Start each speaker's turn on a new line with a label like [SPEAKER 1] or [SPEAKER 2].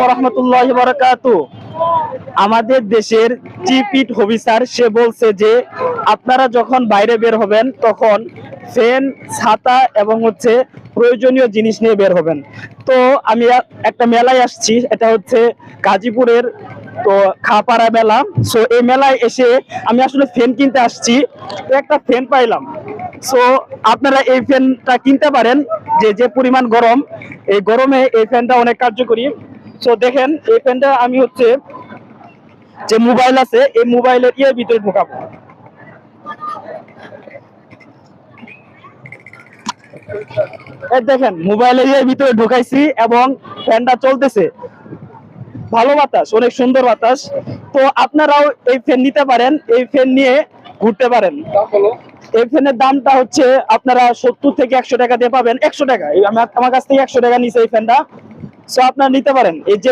[SPEAKER 1] ওয়া রাহমাতুল্লাহি ওয়া বারাকাতুহু। আমাদের দেশের চিফ ইট অফিসার সে বলছে যে আপনারা যখন বাইরে বের হবেন তখন ফ্যান, ছাতা এবং প্রয়োজনীয় জিনিস নিয়ে বের হবেন। তো আমি একটা মেলায় আসছি, এটা হচ্ছে গাজীপুরের তো খাপাড়া মেলা। সো এই মেলায় এসে আমি আসলে ফ্যান কিনতে আসছি, তো একটা ফ্যান পাইলাম। সো আপনারা এই ফ্যানটা কিনতে পারেন, যে যে পরিমাণ গরম, এই গরমে এই ফ্যানটা অনেক কার্যকরী। সো দেখেন এই ফ্যানটা আমি যে মোবাইল আছে এই মোবাইলের ভিতরে ঢোকাবো। এই দেখেন মোবাইলের ভিতরে ঢুকাইছি এবং ফ্যানটা চলতেছে, ভালো বাতাস, অনেক সুন্দর বাতাস। তো আপনারাও এই ফ্যান নিতে পারেন, এই ফ্যান নিয়ে ঘুরতে পারেন। এই ফ্যানের দামটা আপনারা 70 থেকে 100 টাকা দিয়ে পাবেন। 100 টাকা, আমার কাছ থেকে 100 টাকা নিচে এই ফ্যানটা। সো আপনারা নিতে পারেন। এই যে